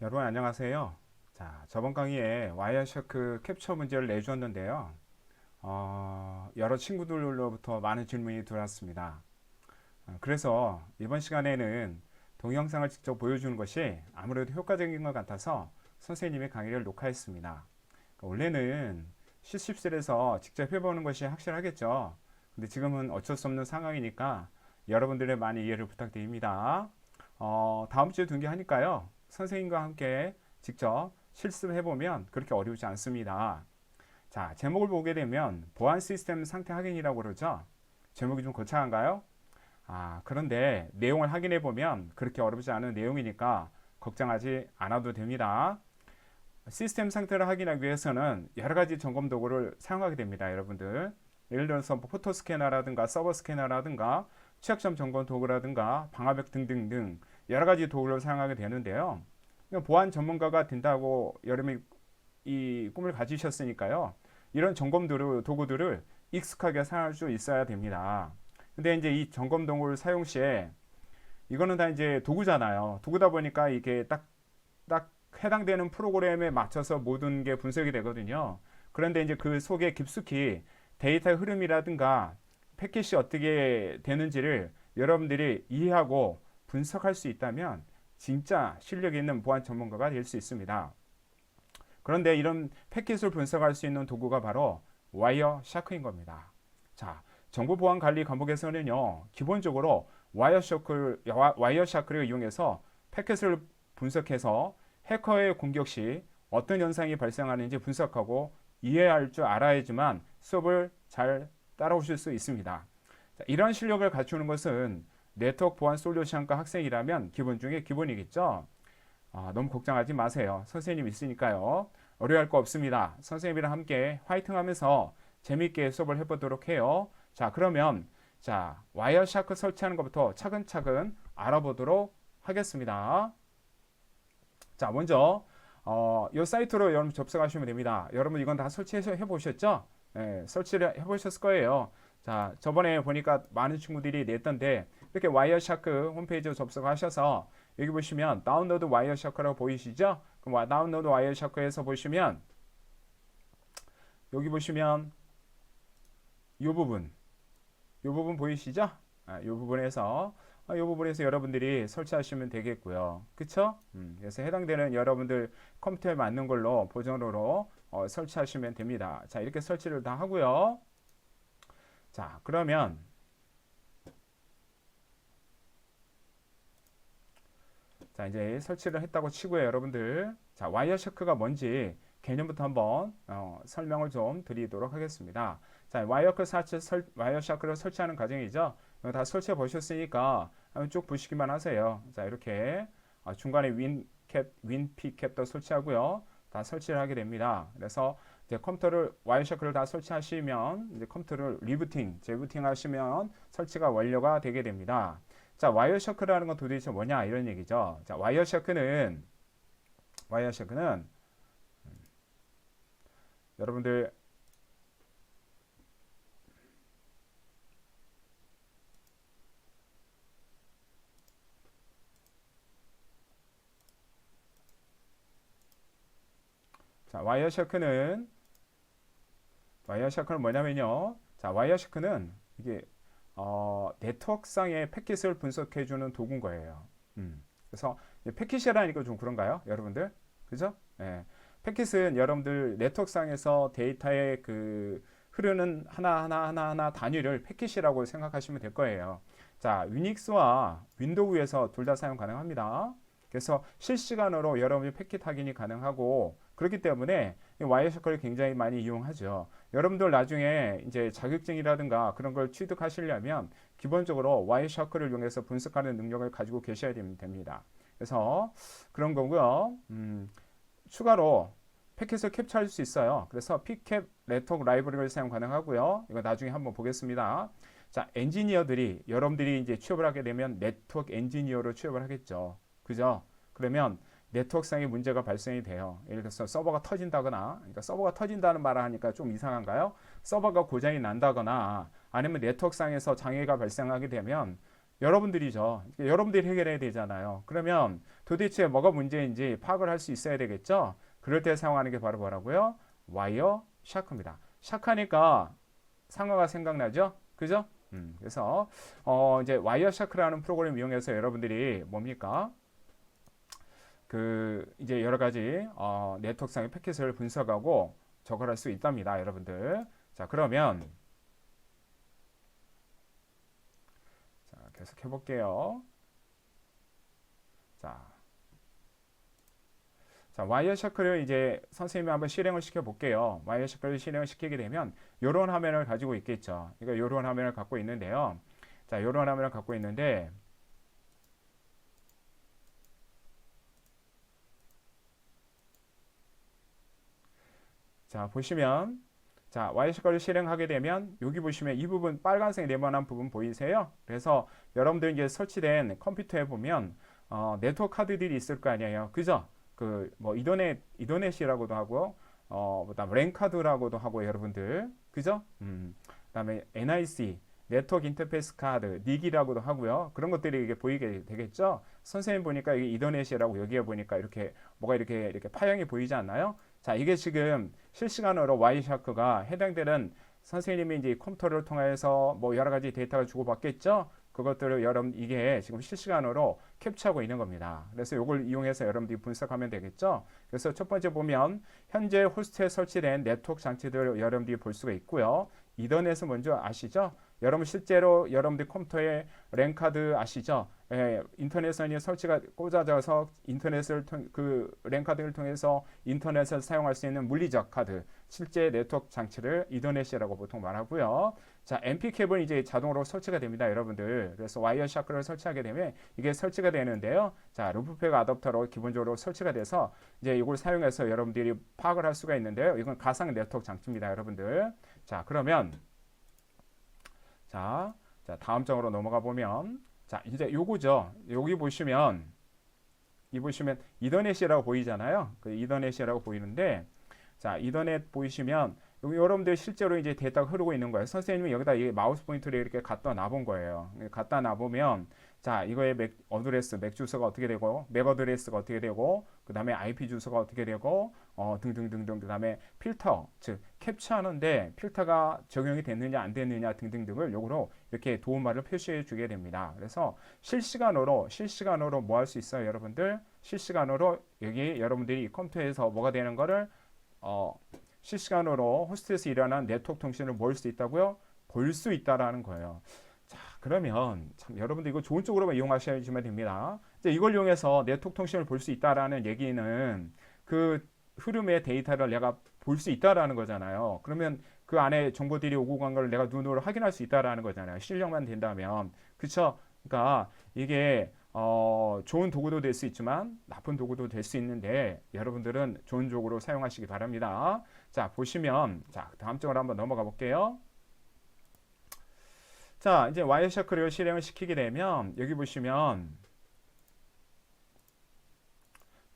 여러분 안녕하세요. 자, 저번 강의에 와이어샤크 캡처 문제를 내주었는데요. 여러 친구들로부터 많은 질문이 들어왔습니다. 그래서 이번 시간에는 동영상을 직접 보여주는 것이 아무래도 효과적인 것 같아서 선생님의 강의를 녹화했습니다. 원래는 실습실에서 직접 해보는 것이 확실하겠죠. 근데 지금은 어쩔 수 없는 상황이니까 여러분들의 많은 이해를 부탁드립니다. 다음 주에 등교하니까요. 선생님과 함께 직접 실습해보면 그렇게 어려우지 않습니다. 자, 제목을 보게 되면 보안 시스템 상태 확인이라고 그러죠. 제목이 좀 거창한가요? 그런데 내용을 확인해 보면 그렇게 어렵지 않은 내용이니까 걱정하지 않아도 됩니다. 시스템 상태를 확인하기 위해서는 여러 가지 점검 도구를 사용하게 됩니다, 여러분들. 예를 들어서 뭐 포토 스캐너라든가 서버 스캐너라든가 취약점 점검 도구라든가 방화벽 등등등 여러 가지 도구를 사용하게 되는데요. 보안 전문가가 된다고 여러분이 이 꿈을 가지셨으니까요. 이런 점검 도구들을 익숙하게 사용할 수 있어야 됩니다. 근데 이제 이 점검 도구를 사용 시에 이거는 다 이제 도구잖아요. 도구다 보니까 이게 딱 해당되는 프로그램에 맞춰서 모든 게 분석이 되거든요. 그런데 이제 그 속에 깊숙이 데이터의 흐름이라든가 패킷이 어떻게 되는지를 여러분들이 이해하고 분석할 수 있다면 진짜 실력 있는 보안 전문가가 될 수 있습니다. 그런데 이런 패킷을 분석할 수 있는 도구가 바로 와이어샤크인 겁니다. 자, 정보보안관리 과목에서는요, 기본적으로 와이어샤크를 이용해서 패킷을 분석해서 해커의 공격 시 어떤 현상이 발생하는지 분석하고 이해할 줄 알아야지만 수업을 잘 따라오실 수 있습니다. 자, 이런 실력을 갖추는 것은 네트워크 보안 솔루션과 학생이라면 기본 중에 기본이겠죠. 너무 걱정하지 마세요. 선생님 있으니까요. 어려워할 거 없습니다. 선생님이랑 함께 화이팅 하면서 재밌게 수업을 해보도록 해요. 자, 그러면 와이어샤크 설치하는 것부터 차근차근 알아보도록 하겠습니다. 자, 먼저 이 사이트로 여러분 접속하시면 됩니다. 여러분 이건 다 설치해서 해보셨죠? 네, 설치를 해보셨을 거예요. 자, 저번에 보니까 많은 친구들이 냈던데 이렇게 와이어샤크 홈페이지로 접속하셔서 여기 보시면 다운로드 와이어샤크라고 보이시죠? 그럼 다운로드 와이어샤크에서 보시면 여기 보시면 이 부분 보이시죠? 이 부분에서 여러분들이 설치하시면 되겠고요. 그쵸? 그래서 해당되는 여러분들 컴퓨터에 맞는 걸로 보정으로 설치하시면 됩니다. 자, 이렇게 설치를 다 하고요. 자, 그러면 자, 이제 설치를 했다고 치고요, 여러분들. 자, 와이어샤크가 뭔지 개념부터 한번 설명을 좀 드리도록 하겠습니다. 자, 와이어샤크를 설치하는 과정이죠. 이거 다 설치해 보셨으니까 한번 쭉 보시기만 하세요. 자, 이렇게 중간에 윈피캡도 설치하고요. 다 설치를 하게 됩니다. 그래서 이제 컴퓨터를 와이어샤크를 다 설치하시면 이제 컴퓨터를 재부팅 하시면 설치가 완료가 되게 됩니다. 자, 와이어샤크라는 건 도대체 뭐냐 이런 얘기죠. 자, 와이어샤크는 여러분들 자, 와이어샤크는 뭐냐면요. 자, 와이어샤크는 이게 네트워크상의 패킷을 분석해주는 도구인 거예요. 그래서 패킷이라니까 좀 그런가요, 여러분들? 그죠? 예. 패킷은 여러분들 네트워크상에서 데이터의 그 흐르는 하나하나 단위를 패킷이라고 생각하시면 될 거예요. 자, 유닉스와 윈도우에서 둘 다 사용 가능합니다. 그래서 실시간으로 여러분이 패킷 확인이 가능하고 그렇기 때문에 와이어샤크를 굉장히 많이 이용하죠. 여러분들 나중에 이제 자격증이라든가 그런 걸 취득하시려면 기본적으로 와이어샤크를 이용해서 분석하는 능력을 가지고 계셔야 됩니다. 그래서 그런 거고요. 추가로 패킷을 캡처할 수 있어요. 그래서 pcap 네트워크 라이브러리를 사용 가능하고요. 이거 나중에 한번 보겠습니다. 자, 여러분들이 이제 취업을 하게 되면 네트워크 엔지니어로 취업을 하겠죠. 그죠? 그러면 네트워크상의 문제가 발생이 돼요. 예를 들어서 서버가 터진다거나, 그러니까 서버가 터진다는 말을 하니까 좀 이상한가요? 서버가 고장이 난다거나, 아니면 네트워크상에서 장애가 발생하게 되면 여러분들이죠. 여러분들이 해결해야 되잖아요. 그러면 도대체 뭐가 문제인지 파악을 할 수 있어야 되겠죠. 그럴 때 사용하는 게 바로 뭐라고요? 와이어 샤크입니다. 샤크하니까 상어가 생각나죠? 그죠? 그래서 이제 와이어 샤크라는 프로그램 이용해서 여러분들이 뭡니까? 그 이제 여러 가지 네트워크상의 패킷을 분석하고 저걸 할 수 있답니다, 여러분들. 자, 그러면 자, 계속 해볼게요. 자, 와이어 샤크를 이제 선생님이 한번 실행을 시켜 볼게요. 와이어 샤크를 실행을 시키게 되면 이런 화면을 가지고 있겠죠. 그러니까 이런 화면을 갖고 있는데요. 자, 이런 화면을 갖고 있는데 자, 보시면 자, 와이어샤크를 실행하게 되면 여기 보시면 이 부분 빨간색 네모난 부분 보이세요? 그래서 여러분들 이제 설치된 컴퓨터에 보면 네트워크 카드들이 있을 거 아니에요. 그죠? 그 뭐 이더넷이라고도 하고 그다음 랜 카드라고도 하고 여러분들 그죠? 그다음에 NIC 네트워크 인터페이스 카드 닉이라고도 하고요. 그런 것들이 이게 보이게 되겠죠? 선생님 보니까 이게 이더넷이라고 여기에 보니까 이렇게 뭐가 이렇게 파형이 보이지 않나요? 자, 이게 지금 실시간으로 와이샤크가 해당되는 선생님이 이제 컴퓨터를 통해서 뭐 여러 가지 데이터가 주고받겠죠? 그것들을 여러분 이게 지금 실시간으로 캡처하고 있는 겁니다. 그래서 이걸 이용해서 여러분들이 분석하면 되겠죠? 그래서 첫 번째 보면 현재 호스트에 설치된 네트워크 장치들을 여러분들이 볼 수가 있고요. 이더넷은 먼저 아시죠? 여러분 실제로 여러분들 컴퓨터에 랜카드 아시죠? 예, 인터넷선이 설치가 꽂아져서 그 랜카드를 통해서 인터넷을 사용할 수 있는 물리적 카드, 실제 네트워크 장치를 이더넷이라고 보통 말하고요. 자, MP 캡은 이제 자동으로 설치가 됩니다, 여러분들. 그래서 와이어 샤크를 설치하게 되면 이게 설치가 되는데요. 자, 루프백 어댑터로 기본적으로 설치가 돼서 이제 이걸 사용해서 여러분들이 파악을 할 수가 있는데요. 이건 가상 네트워크 장치입니다, 여러분들. 자, 그러면 자, 다음 장으로 넘어가 보면 자, 이제 요거죠. 여기 보시면 이더넷이라고 보이잖아요. 그 이더넷이라고 보이는데 자, 이더넷 보이시면 여기 여러분들 실제로 이제 데이터가 흐르고 있는 거예요. 선생님이 여기다 이 마우스 포인터를 이렇게 갖다 놔본 거예요. 갖다 놔보면 자, 이거의 맥 어드레스, 맥 주소가 어떻게 되고, 맥 어드레스가 어떻게 되고, 그 다음에 IP 주소가 어떻게 되고, 등등등등, 그 다음에 필터, 즉 캡처하는데 필터가 적용이 됐느냐 안 됐느냐 등등등을 요거로 이렇게 도움말을 표시해 주게 됩니다. 그래서 실시간으로 뭐 할 수 있어요, 여러분들? 실시간으로 여기 여러분들이 컴퓨터에서 뭐가 되는 거를 실시간으로 호스트에서 일어난 네트워크 통신을 볼 수 있다고요? 볼 수 있다라는 거예요. 자, 그러면 참 여러분들 이거 좋은 쪽으로만 이용하시면 됩니다. 이제 이걸 이용해서 네트워크 통신을 볼 수 있다라는 얘기는 그 흐름의 데이터를 내가 볼 수 있다라는 거잖아요. 그러면 그 안에 정보들이 오고 간 걸 내가 눈으로 확인할 수 있다라는 거잖아요. 실력만 된다면. 그쵸? 그러니까 이게 좋은 도구도 될 수 있지만 나쁜 도구도 될 수 있는데 여러분들은 좋은 쪽으로 사용하시기 바랍니다. 자, 보시면 자, 다음 쪽으로 한번 넘어가 볼게요. 자, 이제 와이어샤크를 실행을 시키게 되면 여기 보시면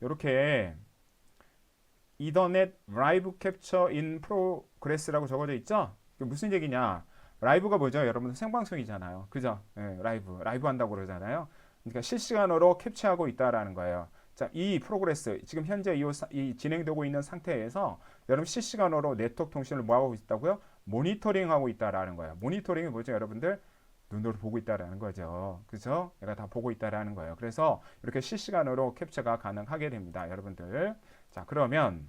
이렇게 이더넷 라이브 캡처 인 프로그레스라고 적어져 있죠? 무슨 얘기냐? 라이브가 뭐죠? 여러분 생방송이잖아요. 그죠? 네, 라이브 한다고 그러잖아요. 그러니까 실시간으로 캡처하고 있다라는 거예요. 자, 이 프로그레스 지금 현재 이 진행되고 있는 상태에서 여러분 실시간으로 네트워크 통신을 뭐 하고 있다고요? 모니터링하고 있다라는 거예요. 모니터링이 뭐죠, 여러분들? 눈으로 보고 있다라는 거죠. 그죠? 내가 다 보고 있다라는 거예요. 그래서 이렇게 실시간으로 캡처가 가능하게 됩니다, 여러분들. 자, 그러면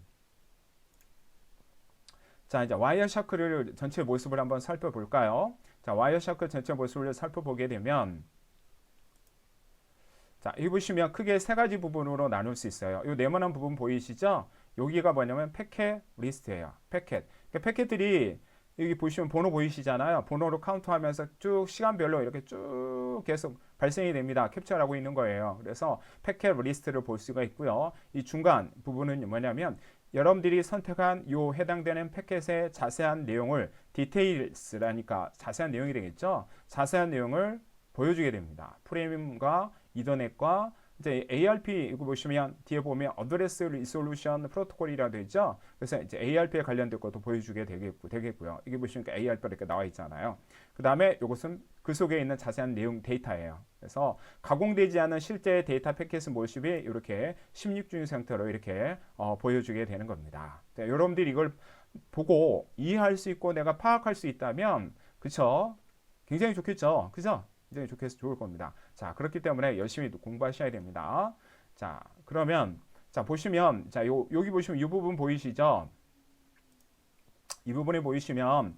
자, 이제 와이어샤크를 전체 모습을 한번 살펴볼까요? 자, 와이어샤크 전체 모습을 살펴보게 되면 자, 여기 보시면 크게 세 가지 부분으로 나눌 수 있어요. 이 네모난 부분 보이시죠? 여기가 뭐냐면 패켓 리스트예요. 패켓. 그러니까 패켓들이 여기 보시면 번호 보이시잖아요. 번호로 카운트하면서 쭉 시간별로 이렇게 쭉 계속 발생이 됩니다. 캡처하고 있는 거예요. 그래서 패켓 리스트를 볼 수가 있고요. 이 중간 부분은 뭐냐면 여러분들이 선택한 요 해당되는 패켓의 자세한 내용을 디테일스라니까 자세한 내용이 되겠죠. 자세한 내용을 보여주게 됩니다. 프레임과 이더넷과 이제 ARP 이거 보시면 뒤에 보면 어드레스 리솔루션 프로토콜이라고 되어 있죠. 그래서 이제 ARP에 관련된 것도 보여주게 되겠고요. 이게 보시니까 ARP가 이렇게 나와 있잖아요. 그 다음에 이것은 그 속에 있는 자세한 내용 데이터예요. 그래서 가공되지 않은 실제 데이터 패킷 모습이 이렇게 16중 형태로 이렇게 보여주게 되는 겁니다. 네, 여러분들이 이걸 보고 이해할 수 있고 내가 파악할 수 있다면 그쵸? 굉장히 좋겠죠. 그죠? 굉장히 좋을 겁니다. 자, 그렇기 때문에 열심히 공부하셔야 됩니다. 자, 그러면 자, 보시면 자, 여기 보시면 이 부분 보이시죠? 이 부분에 보이시면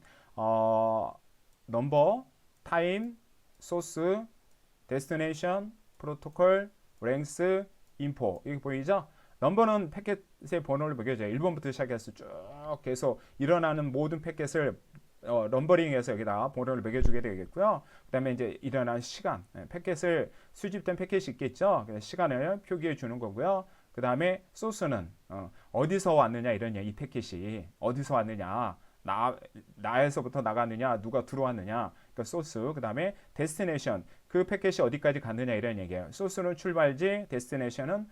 넘버, 타임, 소스, 데스티네이션, 프로토콜, 랭스, 인포 이게 보이죠? 넘버는 패킷의 번호를 매겨줘요. 1번부터 시작해서 쭉 계속 일어나는 모든 패킷을 넘버링해서 여기다 번호를 매겨주게 되겠고요. 그 다음에 이제 일어난 시간, 패킷을 수집된 패킷이 있겠죠. 시간을 표기해 주는 거고요. 그 다음에 소스는 어디서 왔느냐 이런 얘기, 이 패킷이 어디서 왔느냐, 나에서부터 나갔느냐, 누가 들어왔느냐, 그러니까 소스. 그 다음에 데스티네이션, 그 패킷이 어디까지 갔느냐 이런 얘기예요. 소스는 출발지, 데스티네이션은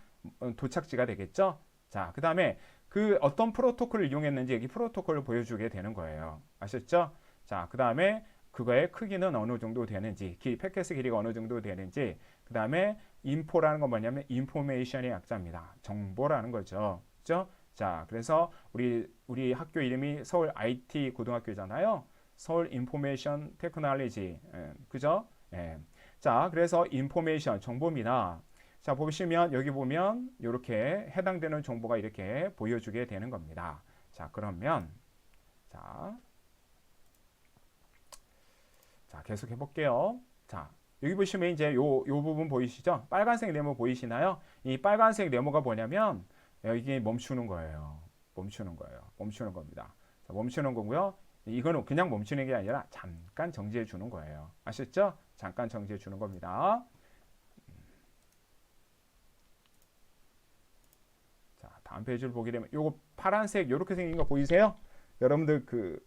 도착지가 되겠죠. 자, 그 다음에 그 어떤 프로토콜을 이용했는지 여기 프로토콜을 보여주게 되는 거예요. 아셨죠? 자, 그 다음에 그거의 크기는 어느 정도 되는지, 패킷의 길이가 어느 정도 되는지, 그 다음에 인포라는 건 뭐냐면 인포메이션의 약자입니다. 정보라는 거죠. 그죠? 자, 그래서 우리 학교 이름이 서울 IT 고등학교잖아요. 서울 인포메이션 테크놀로지. 그죠? 예. 자, 그래서 인포메이션 정보입니다. 자, 보시면 여기 보면 이렇게 해당되는 정보가 이렇게 보여주게 되는 겁니다. 자, 그러면 자 계속 해볼게요. 자, 여기 보시면 이제 요 부분 보이시죠? 빨간색 네모 보이시나요? 이 빨간색 네모가 뭐냐면 이게 멈추는 거예요. 멈추는 겁니다. 자, 멈추는 거고요. 이거는 그냥 멈추는 게 아니라 잠깐 정지해 주는 거예요. 아셨죠? 잠깐 정지해 주는 겁니다. 자, 다음 페이지를 보게 되면 요거 파란색 요렇게 생긴 거 보이세요? 여러분들 그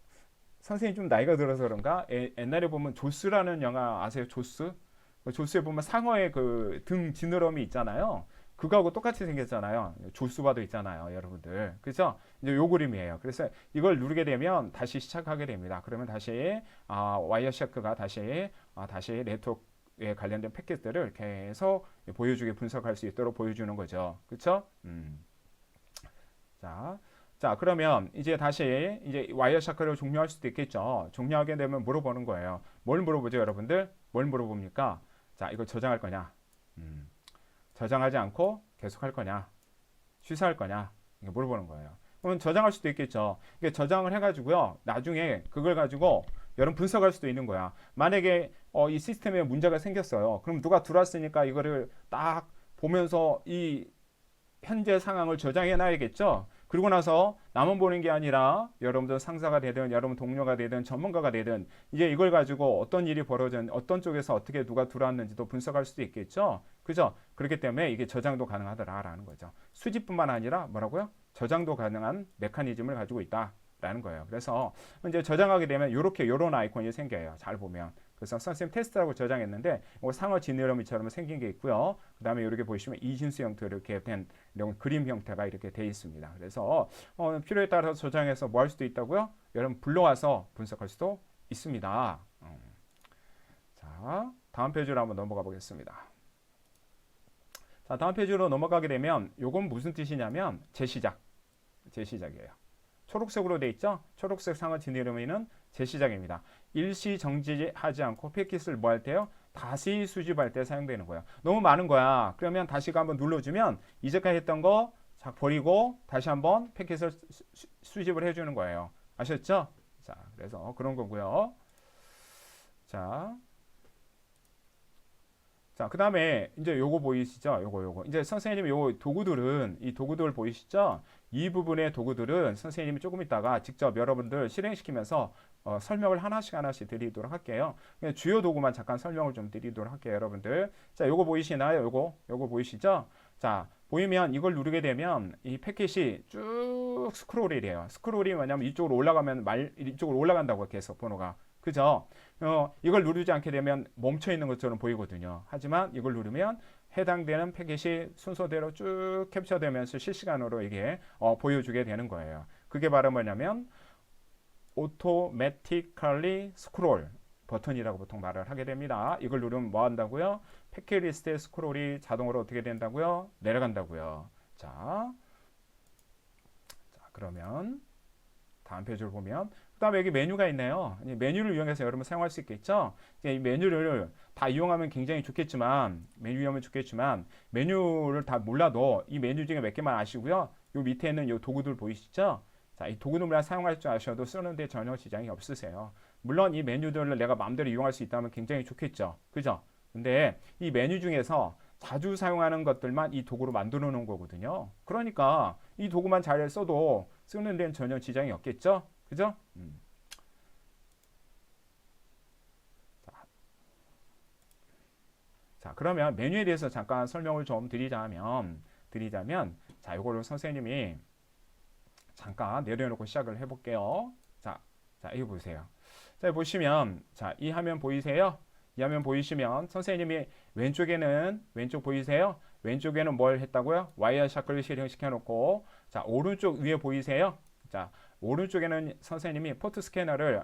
선생님 좀 나이가 들어서 그런가? 옛날에 보면 조스라는 영화 아세요? 조스? 조스에 보면 상어의 그 등 지느러미 있잖아요. 그거하고 똑같이 생겼잖아요. 조스바도 있잖아요, 여러분들. 그죠? 이제 요 그림이에요. 그래서 이걸 누르게 되면 다시 시작하게 됩니다. 그러면 다시 와이어샤크가 다시 네트워크에 관련된 패킷들을 계속 보여주게 분석할 수 있도록 보여주는 거죠. 그렇죠? 자, 그러면 이제 다시 이제 와이어샤크를 종료할 수도 있겠죠. 종료하게 되면 물어보는 거예요. 뭘 물어보죠, 여러분들? 뭘 물어봅니까? 자, 이거 저장할 거냐? 저장하지 않고 계속할 거냐? 취소할 거냐? 이거 물어보는 거예요. 그러면 저장할 수도 있겠죠. 이게 저장을 해가지고요. 나중에 그걸 가지고 여러분 분석할 수도 있는 거야. 만약에 이 시스템에 문제가 생겼어요. 그럼 누가 들어왔으니까 이거를 딱 보면서 이 현재 상황을 저장해 놔야겠죠. 그리고 나서 나만 보는 게 아니라 여러분들 상사가 되든 여러분 동료가 되든 전문가가 되든 이제 이걸 가지고 어떤 일이 벌어졌는지 어떤 쪽에서 어떻게 누가 들어왔는지도 분석할 수도 있겠죠. 그죠? 그렇기 때문에 이게 저장도 가능하더라라는 거죠. 수집뿐만 아니라 뭐라고요? 저장도 가능한 메커니즘을 가지고 있다라는 거예요. 그래서 이제 저장하게 되면 요런 아이콘이 생겨요. 잘 보면. 그래서 선생님 테스트라고 저장했는데 상어 지느러미처럼 생긴 게 있고요. 그 다음에 이렇게 보시면 이진수 형태로 이렇게 된 이런 그림 형태가 이렇게 돼 있습니다. 그래서 필요에 따라서 저장해서 뭐 할 수도 있다고요? 여러분 불러와서 분석할 수도 있습니다. 자, 다음 페이지로 한번 넘어가 보겠습니다. 자, 다음 페이지로 넘어가게 되면 이건 무슨 뜻이냐면 재시작이에요. 초록색으로 돼 있죠? 초록색 상어 지느러미는 재시작입니다. 일시 정지하지 않고 패킷을 뭐 할 때요? 다시 수집할 때 사용되는 거예요. 너무 많은 거야. 그러면 다시가 한번 눌러주면 이제까지 했던 거 버리고 다시 한번 패킷을 수집을 해주는 거예요. 아셨죠? 자, 그래서 그런 거고요. 자, 그 다음에 이제 요거 보이시죠? 요거. 이제 선생님이 이 도구들 보이시죠? 이 부분의 도구들은 선생님이 조금 있다가 직접 여러분들 실행시키면서 설명을 하나씩 드리도록 할게요. 주요 도구만 잠깐 설명을 좀 드리도록 할게요, 여러분들. 자, 요거 보이시나요? 요거 보이시죠? 자, 보이면 이걸 누르게 되면 이 패킷이 쭉 스크롤이 돼요. 스크롤이 뭐냐면 이쪽으로 올라간다고 계속 번호가. 그죠? 이걸 누르지 않게 되면 멈춰 있는 것처럼 보이거든요. 하지만 이걸 누르면 해당되는 패킷이 순서대로 쭉 캡처되면서 실시간으로 이게 보여주게 되는 거예요. 그게 바로 뭐냐면 automatically scroll 버튼이라고 보통 말을 하게 됩니다. 이걸 누르면 뭐 한다고요? 패킷 리스트의 스크롤이 자동으로 어떻게 된다고요? 내려간다고요. 자, 그러면 다음 페이지를 보면 그 다음에 여기 메뉴가 있네요. 이 메뉴를 이용해서 여러분 사용할 수 있겠죠. 이 메뉴를 다 이용하면 굉장히 좋겠지만 메뉴를 다 몰라도 이 메뉴 중에 몇 개만 아시고요. 요 밑에 있는 요 도구들 보이시죠? 자, 이 도구들만 사용할 줄 아셔도 쓰는데 전혀 지장이 없으세요. 물론 이 메뉴들을 내가 마음대로 이용할 수 있다면 굉장히 좋겠죠. 그죠? 근데 이 메뉴 중에서 자주 사용하는 것들만 이 도구로 만들어 놓은 거거든요. 그러니까 이 도구만 잘 써도 쓰는 데는 전혀 지장이 없겠죠. 그죠? 자, 그러면 메뉴에 대해서 잠깐 설명을 좀 드리자면, 자, 이거를 선생님이 잠깐 내려놓고 시작을 해볼게요. 자, 이거 보세요. 자, 보시면, 자, 이 화면 보이세요? 이 화면 보이시면 선생님이 왼쪽 보이세요? 왼쪽에는 뭘 했다고요? 와이어샤크를 실행시켜 놓고, 자, 오른쪽 위에 보이세요? 자, 오른쪽에는 선생님이 포트 스캐너를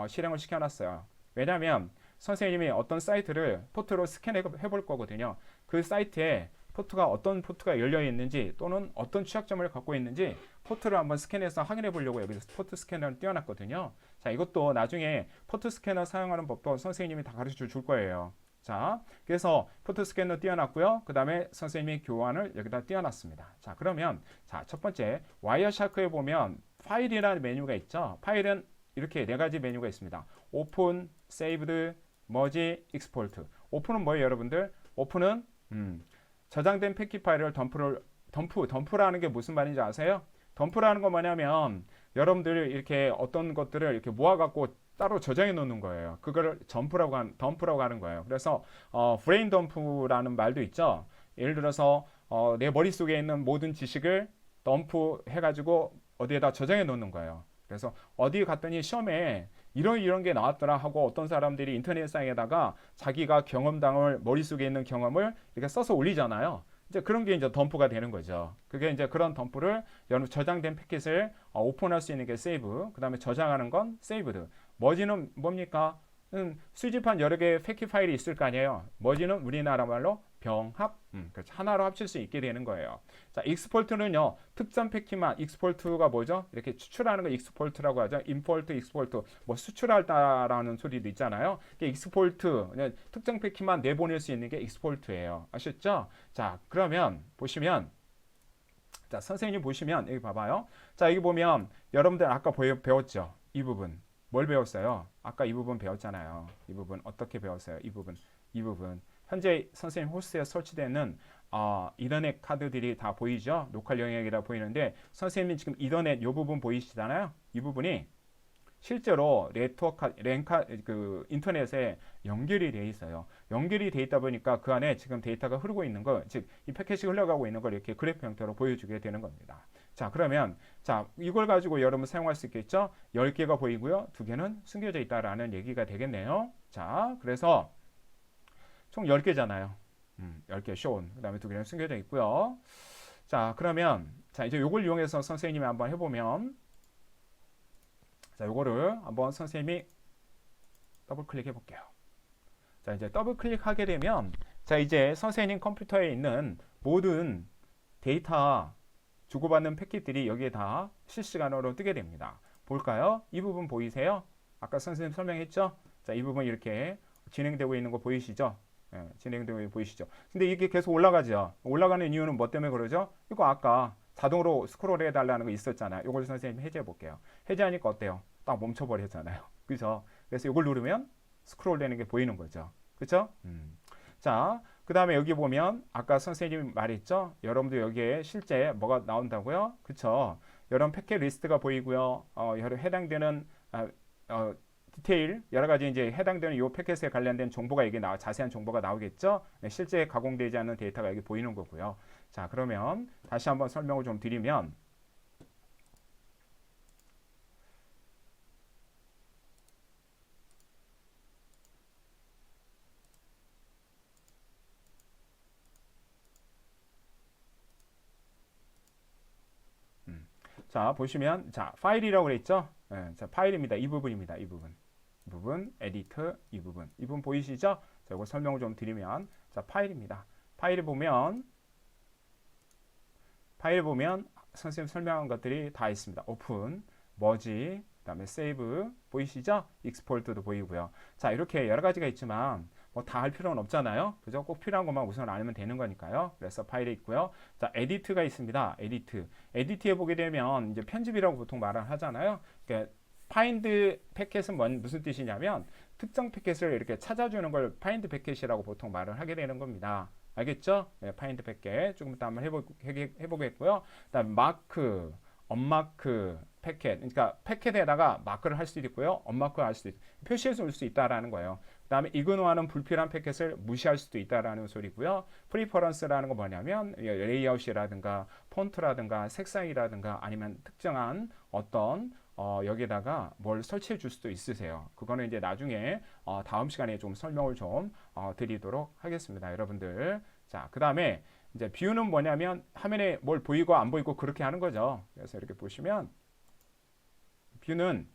실행을 시켜놨어요. 왜냐하면 선생님이 어떤 사이트를 포트로 스캔해 볼 거거든요. 그 사이트에 어떤 포트가 열려 있는지 또는 어떤 취약점을 갖고 있는지 포트를 한번 스캔해서 확인해 보려고 여기서 포트 스캐너를 띄워놨거든요. 자, 이것도 나중에 포트 스캐너 사용하는 법도 선생님이 다 가르쳐 줄 거예요. 자, 그래서 포트 스캐너 띄워놨고요. 그 다음에 선생님이 교환을 여기다 띄워놨습니다. 자, 그러면 자, 첫 번째 와이어샤크에 보면 파일이라는 메뉴가 있죠. 파일은 이렇게 네 가지 메뉴가 있습니다. 오픈, 세이브드, 머지, 익스포트. 오픈은 뭐예요, 여러분들? 오픈은 저장된 패킷 파일을 덤프라는 게 무슨 말인지 아세요? 덤프라는 건 뭐냐면 여러분들이 이렇게 어떤 것들을 이렇게 모아갖고 따로 저장해 놓는 거예요. 그거를 덤프라고 하는 거예요. 그래서 브레인 덤프라는 말도 있죠. 예를 들어서 내 머릿속에 있는 모든 지식을 덤프 해가지고 어디에다 저장해 놓는 거예요. 그래서 어디 갔더니 시험에 이런 게 나왔더라 하고 어떤 사람들이 인터넷상에다가 자기가 경험담을 머릿속에 있는 경험을 이렇게 써서 올리잖아요. 이제 그런 게 이제 덤프가 되는 거죠. 그게 이제 그런 덤프를 여러분 저장된 패킷을 오픈할 수 있는 게 세이브, 그 다음에 저장하는 건 세이브드. 머지는 뭡니까? 수집한 여러 개의 패킷 파일이 있을 거 아니에요. 머지는 우리나라 말로 병합, 그렇죠. 하나로 합칠 수 있게 되는 거예요. 자, 익스포트는요, 특정 패킷만, 익스포트가 뭐죠? 이렇게 추출하는 거 익스포트라고 하죠. 임포트, 익스포트, 뭐 수출하다라는 소리도 있잖아요. 익스포트, 특정 패킷만 내보낼 수 있는 게 익스포트예요. 아셨죠? 자, 그러면 보시면, 자, 선생님 보시면 여기 봐봐요. 자, 여기 보면 여러분들 아까 배웠죠? 이 부분. 뭘 배웠어요? 아까 이 부분 배웠잖아요. 이 부분 어떻게 배웠어요? 이 부분. 현재 선생님 호스트에 설치되는 이더넷 카드들이 다 보이죠? 로컬 영역이라 보이는데 선생님이 지금 이더넷 이 부분 보이시잖아요. 이 부분이 실제로 인터넷에 연결이 돼 있어요. 연결이 돼 있다 보니까 그 안에 지금 데이터가 흐르고 있는 거, 즉 이 패킷이 흘러가고 있는 걸 이렇게 그래프 형태로 보여주게 되는 겁니다. 자, 그러면 자, 이걸 가지고 여러분 사용할 수 있겠죠? 10개가 보이고요. 2개는 숨겨져 있다라는 얘기가 되겠네요. 자, 그래서 총 10개잖아요. 10개 shown. 그다음에 2개는 숨겨져 있고요. 자, 그러면 자, 이제 요걸 이용해서 선생님이 한번 해 보면 자, 요거를 한번 선생님이 더블 클릭해 볼게요. 자, 이제 더블 클릭하게 되면 자, 이제 선생님 컴퓨터에 있는 모든 데이터 주고받는 패킷들이 여기에 다 실시간으로 뜨게 됩니다. 볼까요? 이 부분 보이세요? 아까 선생님 설명했죠? 자, 이 부분 이렇게 진행되고 있는 거 보이시죠? 예, 진행되고 있는 거 보이시죠? 근데 이게 계속 올라가죠. 올라가는 이유는 뭐 때문에 그러죠? 이거 아까 자동으로 스크롤 해달라는 거 있었잖아요. 이걸 선생님 해제해 볼게요. 해제하니까 어때요? 딱 멈춰버렸잖아요. 그죠? 그래서 이걸 누르면 스크롤 되는 게 보이는 거죠. 그쵸? 자, 그 다음에 여기 보면 아까 선생님이 말했죠? 여러분들 여기에 실제 뭐가 나온다고요? 그쵸? 여러분 패킷 리스트가 보이고요. 여러 해당되는 디테일 여러 가지 이제 해당되는 이 패킷에 관련된 정보가 이게 자세한 정보가 나오겠죠? 네, 실제 가공되지 않는 데이터가 여기 보이는 거고요. 자, 그러면 다시 한번 설명을 좀 드리면 자, 보시면, 자, 파일이라고 그랬죠? 예, 자, 파일입니다. 이 부분입니다. 이 부분. 이 부분, 에디트, 이 부분. 이 부분 보이시죠? 자, 이거 설명을 좀 드리면, 자, 파일입니다. 파일 보면, 선생님 설명한 것들이 다 있습니다. 오픈, 머지, 그다음에 세이브 보이시죠? 익스포트도 보이고요. 자, 이렇게 여러 가지가 있지만 뭐 다 할 필요는 없잖아요. 그죠? 꼭 필요한 것만 우선 알면 되는 거니까요. 그래서 파일에 있고요. 자, 에디트가 있습니다. 에디트에 보게 되면 이제 편집이라고 보통 말을 하잖아요. 그러니까 파인드 패켓은 무슨 뜻이냐면 특정 패켓을 이렇게 찾아주는 걸 파인드 패켓이라고 보통 말을 하게 되는 겁니다. 알겠죠? 네, 파인드 패켓 조금 이따 한번 해보겠고요. 그다음 마크, 언마크 패켓, 그러니까 패켓에다가 마크를 할 수도 있고요, 언마크를 할 수도 표시해 줄 수 있다라는 거예요. 그다음에 이그노하는 불필요한 패켓을 무시할 수도 있다라는 소리고요. 프리퍼런스라는 건 뭐냐면 레이아웃이라든가 폰트라든가 색상이라든가 아니면 특정한 어떤 여기에다가 뭘 설치해 줄 수도 있으세요. 그거는 이제 나중에 다음 시간에 좀 설명을 좀 드리도록 하겠습니다, 여러분들. 자, 그 다음에 이제 뷰는 뭐냐면 화면에 뭘 보이고 안 보이고 그렇게 하는 거죠. 그래서 이렇게 보시면 뷰는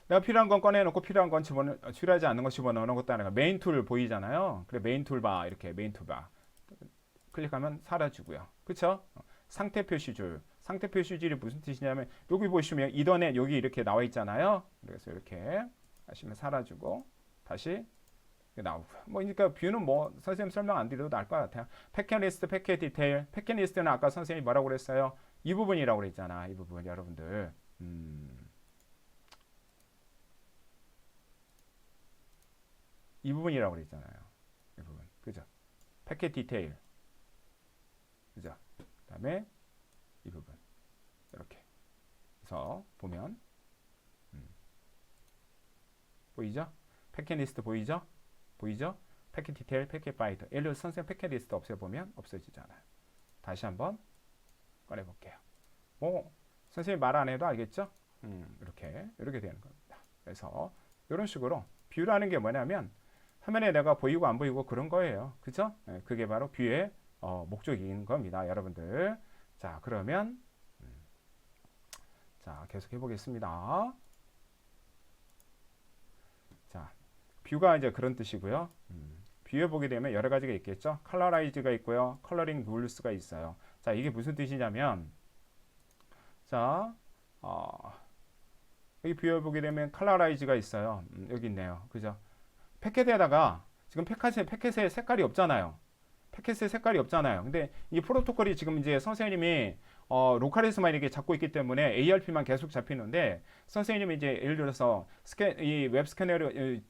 내가 필요한 건 꺼내놓고 필요한 건 필요하지 않는 거 집어넣는 것도 아니라 메인 툴 보이잖아요. 그래, 메인 툴바 이렇게 메인 툴바 클릭하면 사라지고요. 그쵸? 상태 표시줄이 무슨 뜻이냐면 여기 보시면 이더넷 여기 이렇게 나와 있잖아요. 그래서 이렇게 하시면 사라지고 다시 나오고요. 뭐 그러니까 뷰는 뭐 선생님 설명 안 드려도 알 것 같아요. 패킷 리스트, 패킷 디테일. 패킷 리스트는 아까 선생님이 뭐라고 그랬어요? 이 부분이라고 그랬잖아. 이 부분 여러분들. 이 부분이라고 그랬잖아요. 이 부분. 그죠? 패킷 디테일. 그죠? 그다음에 이 부분. 이렇게. 그래서 보면 보이죠? 패킷 리스트 보이죠? 패킷 디테일, 패킷 바이트. 예를 들어 선생님 패킷 리스트 없애보면 없어지잖아요. 다시 한번 꺼내볼게요. 뭐 선생님 말 안 해도 알겠죠? 이렇게 되는 겁니다. 그래서 이런 식으로 뷰라는 게 뭐냐면 화면에 내가 보이고 안 보이고 그런 거예요. 그죠? 네, 그게 바로 뷰의 목적인 겁니다, 여러분들. 자, 그러면 자, 계속 해보겠습니다. 자, 뷰가 이제 그런 뜻이고요. 뷰에 보게 되면 여러 가지가 있겠죠. 컬러라이즈가 있고요. 컬러링 룰스가 있어요. 자, 이게 무슨 뜻이냐면 자, 여기 뷰에 보게 되면 컬러라이즈가 있어요. 여기 있네요. 그죠? 패켓에다가 지금 패켓에 색깔이 없잖아요. 근데 이 프로토콜이 지금 이제 선생님이 로컬에서만 이렇게 잡고 있기 때문에 ARP만 계속 잡히는데 선생님이 이제 예를 들어서 이 웹 스캐너를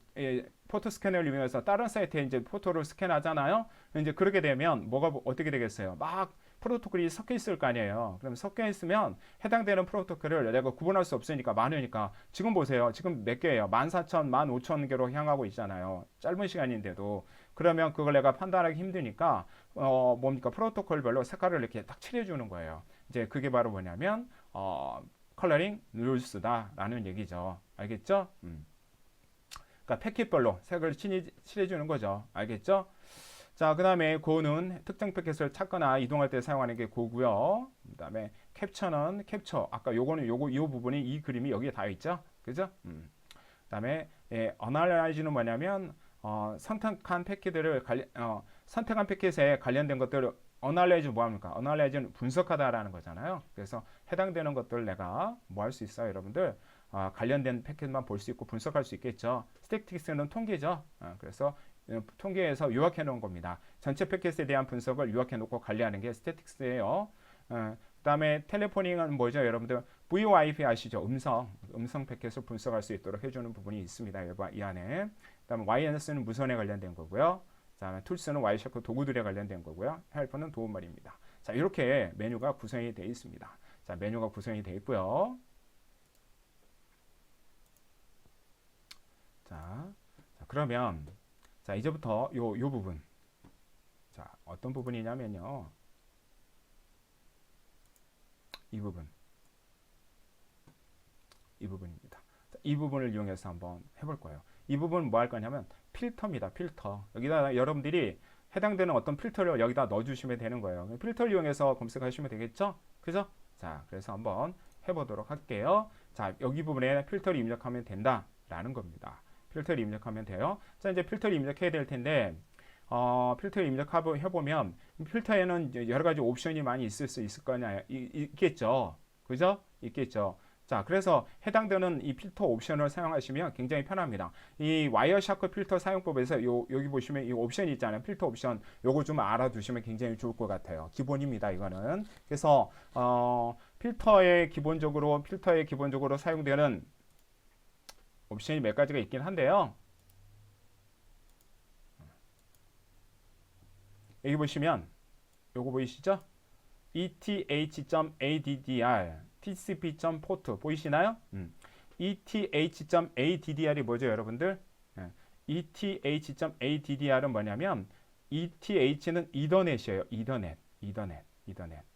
포토 스캐너를 이용해서 다른 사이트에 이제 포토를 스캔하잖아요. 이제 그렇게 되면 뭐가 어떻게 되겠어요? 막 프로토콜이 섞여 있을 거 아니에요. 그럼 섞여 있으면 해당되는 프로토콜을 내가 구분할 수 없으니까 많으니까 지금 보세요. 지금 몇 개예요? 14,000, 15,000개로 향하고 있잖아요. 짧은 시간인데도. 그러면 그걸 내가 판단하기 힘드니까 뭡니까? 프로토콜별로 색깔을 이렇게 딱 칠해주는 거예요. 이제 그게 바로 뭐냐면 컬러링 룰스다라는 얘기죠. 알겠죠? 그러니까 패킷별로 색을 칠해주는 거죠. 알겠죠? 자, 그 다음에 고는 특정 패킷을 찾거나 이동할 때 사용하는 게 고고요. 그 다음에 캡처는 캡처. 아까 요거는 이 부분이 이 그림이 여기에 다 있죠. 그죠? 그 다음에 어널라이즈는 뭐냐면 선택한 패킷에 관련된 것들을 어널라이즈 뭐합니까? 어널라이즈는 분석하다라는 거잖아요. 그래서 해당되는 것들 내가 뭐 할 수 있어요, 여러분들? 관련된 패킷만 볼 수 있고 분석할 수 있겠죠. 스태틱스는 통계죠. 그래서 통계에서 요약해 놓은 겁니다. 전체 패킷에 대한 분석을 요약해 놓고 관리하는 게 스태틱스예요. 그 다음에 텔레포닝은 뭐죠, 여러분들? VoIP 아시죠? 음성 패킷을 분석할 수 있도록 해주는 부분이 있습니다. 이 안에. 그 다음에 YNS는 무선에 관련된 거고요. 그 다음에 툴스는 와이셔크 도구들에 관련된 거고요. 헬퍼는 도움말입니다. 자, 이렇게 메뉴가 구성이 되어 있습니다. 자, 메뉴가 구성이 되어 있고요. 자, 그러면 자, 이제부터 요 부분. 자, 어떤 부분이냐면요. 이 부분입니다. 자, 이 부분을 이용해서 한번 해볼 거예요. 이 부분은 뭐 할 거냐면 필터입니다. 필터. 여기다 여러분들이 해당되는 어떤 필터를 여기다 넣어주시면 되는 거예요. 필터를 이용해서 검색하시면 되겠죠? 그죠? 자, 그래서 한번 해보도록 할게요. 자, 여기 부분에 필터를 입력하면 된다라는 겁니다. 필터를 입력하면 돼요. 자, 이제 필터를 입력해야 될 텐데, 필터를 입력해보면, 필터에는 여러 가지 옵션이 많이 있을 수 있을 거냐, 있겠죠. 그죠? 있겠죠. 자, 그래서 해당되는 이 필터 옵션을 사용하시면 굉장히 편합니다. 이 와이어샤크 필터 사용법에서 여기 보시면 이 옵션이 있잖아요. 필터 옵션. 요거 좀 알아두시면 굉장히 좋을 것 같아요. 기본입니다, 이거는. 그래서, 필터에 기본적으로 사용되는 옵션이 몇 가지가 있긴 한데요. 여기 보시면 요거 보이시죠? eth.addr tcp.port 보이시나요? eth.addr이 뭐죠, 여러분들? eth.addr은 뭐냐면 eth는 이더넷이에요.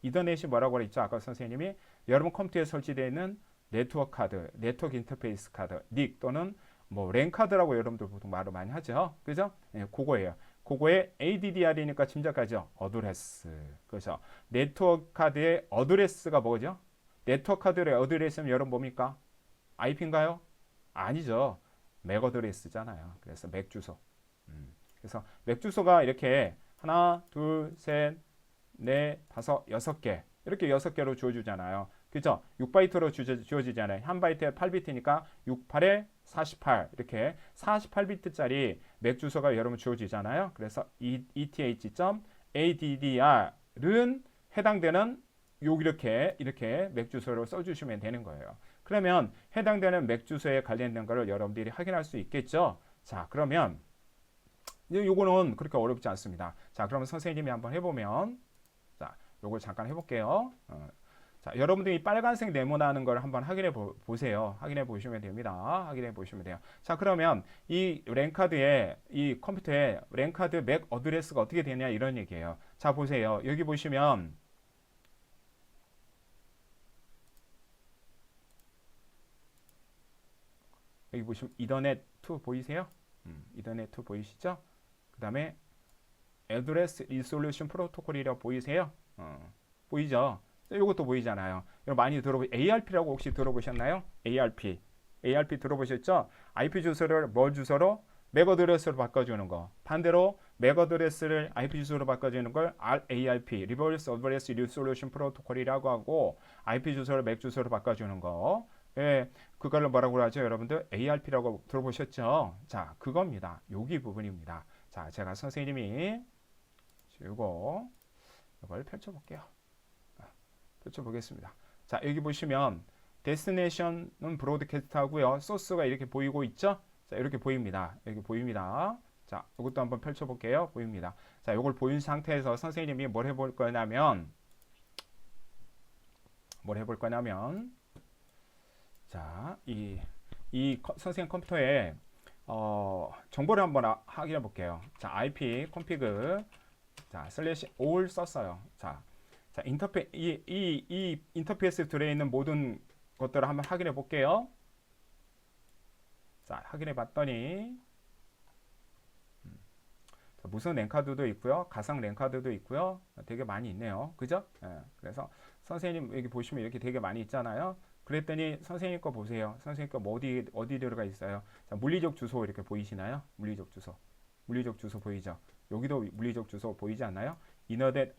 이더넷이 뭐라고 그랬죠? 아까 선생님이 여러분 컴퓨터에 설치되어 있는 네트워크 카드, 네트워크 인터페이스 카드, 닉 또는 뭐 랜 카드라고 여러분들 보통 말을 많이 하죠. 그죠? 그거예요. 그거에 ADDR이니까 짐작하죠. 어드레스. 그렇죠. 네트워크 카드의 어드레스가 뭐죠? 네트워크 카드의 어드레스는 여러분 뭡니까? IP인가요? 아니죠. 맥 어드레스잖아요. 그래서 맥 주소. 그래서 맥 주소가 이렇게 하나, 둘, 셋, 넷, 다섯, 여섯 개. 이렇게 6개로 주어주잖아요. 그죠? 6바이트로 주어지잖아요. 한 바이트에 8비트니까 68에 48 이렇게 48비트짜리 맥 주소가 여러분 주어지잖아요. 그래서 eth.addr은 해당되는 이렇게 맥 주소로 써주시면 되는 거예요. 그러면 해당되는 맥 주소에 관련된 거를 여러분들이 확인할 수 있겠죠. 자, 그러면 요거는 그렇게 어렵지 않습니다. 자, 그러면 선생님이 한번 해보면 자, 요걸 잠깐 해볼게요. 자, 여러분들이 빨간색 네모나는 걸 한번 확인해 보세요. 확인해 보시면 됩니다. 확인해 보시면 돼요. 자, 그러면 이 랜카드에 이 컴퓨터에 랜카드 맥 어드레스가 어떻게 되냐 이런 얘기예요. 자, 보세요. 여기 보시면 이더넷 2 보이세요? 이더넷 2 보이시죠? 그 다음에 애드레스 리솔루션 프로토콜이라고 보이세요? 보이죠? 이것도 보이잖아요. 많이 ARP라고 혹시 들어보셨나요? ARP 들어보셨죠? IP 주소를 주소로 맥 어드레스로 바꿔주는 거. 반대로 맥 어드레스를 IP 주소로 바꿔주는 걸 RARP, Reverse Address Resolution Protocol이라고 하고 IP 주소를 맥 주소로 바꿔주는 거. 예, 그거를 뭐라고 하죠, 여러분들? ARP라고 들어보셨죠? 자, 그겁니다. 여기 부분입니다. 자, 제가 선생님이 이걸 펼쳐볼게요. 펼쳐보겠습니다. 자, 여기 보시면 데스티네이션은 브로드캐스트 하고요. 소스가 이렇게 보이고 있죠? 자, 이렇게 보입니다. 여기 보입니다. 자, 이것도 한번 펼쳐볼게요. 보입니다. 자, 이걸 보인 상태에서 선생님이 뭘 해볼 거냐면 자, 이 선생님 컴퓨터에 정보를 한번 확인해 볼게요. 자, IP config 자, /all 썼어요. 자, 이 인터페이스에 들어있는 모든 것들을 한번 확인해 볼게요. 자, 확인해 봤더니 무선 랜카드도 있고요. 가상 랜카드도 있고요. 되게 많이 있네요. 그죠? 예, 그래서 선생님 여기 보시면 이렇게 되게 많이 있잖아요. 그랬더니 선생님 거 보세요. 선생님 거 뭐 어디 들어가 있어요? 자, 물리적 주소 이렇게 보이시나요? 물리적 주소 보이죠? 여기도 물리적 주소 보이지 않나요? 이더넷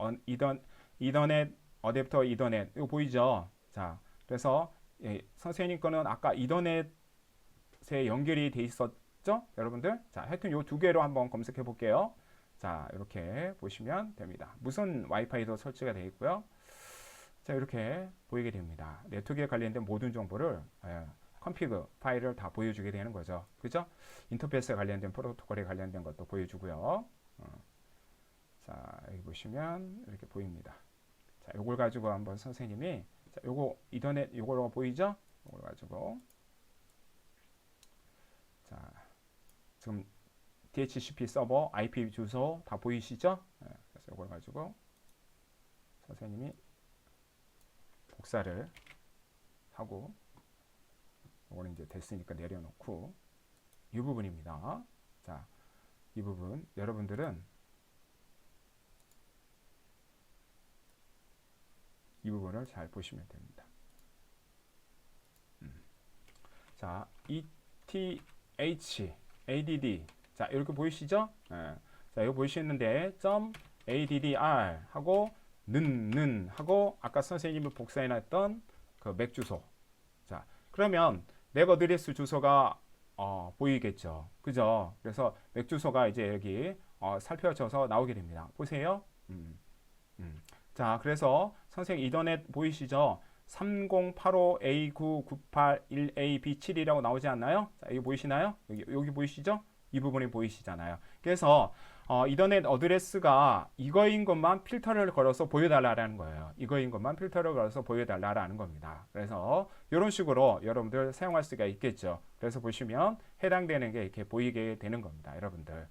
어댑터 이더넷 이거 보이죠? 자, 그래서 선생님 거는 아까 이더넷에 연결이 돼 있었죠? 여러분들? 자, 하여튼 요 두 개로 한번 검색해 볼게요. 자, 이렇게 보시면 됩니다. 무선 와이파이도 설치가 되어 있고요. 자, 이렇게 보이게 됩니다. 네트워크에 관련된 모든 정보를 컴피그 파일을 다 보여주게 되는 거죠. 그죠? 인터페이스에 관련된 프로토콜에 관련된 것도 보여주고요. 자, 여기 보시면 이렇게 보입니다. 자, 요걸 가지고 한번 선생님이 자, 요거 이더넷 요거 보이죠? 요걸 가지고 자, 지금 DHCP 서버 IP 주소 다 보이시죠? 그래서 요걸 가지고 선생님이 복사를 하고 요거는 이제 됐으니까 내려놓고 이 부분입니다. 자, 이 부분 여러분들은 이 부분을 잘 보시면 됩니다. 자, ETH, ADD. 자, 이렇게 보이시죠? 예. 자, 이거 보이시는데 .addr 하고 는 하고 아까 선생님이 복사해 놨던 그 맥 주소. 자, 그러면 맥 어드레스 주소가 보이겠죠. 그죠? 그래서 맥 주소가 이제 여기 살펴져서 나오게 됩니다. 보세요. 자, 그래서 선생님 이더넷 보이시죠? 3085A9981AB7이라고 나오지 않나요? 자, 이거 보이시나요? 여기 보이시죠? 이 부분이 보이시잖아요. 그래서 이더넷 어드레스가 이거인 것만 필터를 걸어서 보여달라는 거예요. 이거인 것만 필터를 걸어서 보여달라는 겁니다. 그래서 이런 식으로 여러분들 사용할 수가 있겠죠. 그래서 보시면 해당되는 게 이렇게 보이게 되는 겁니다. 여러분들.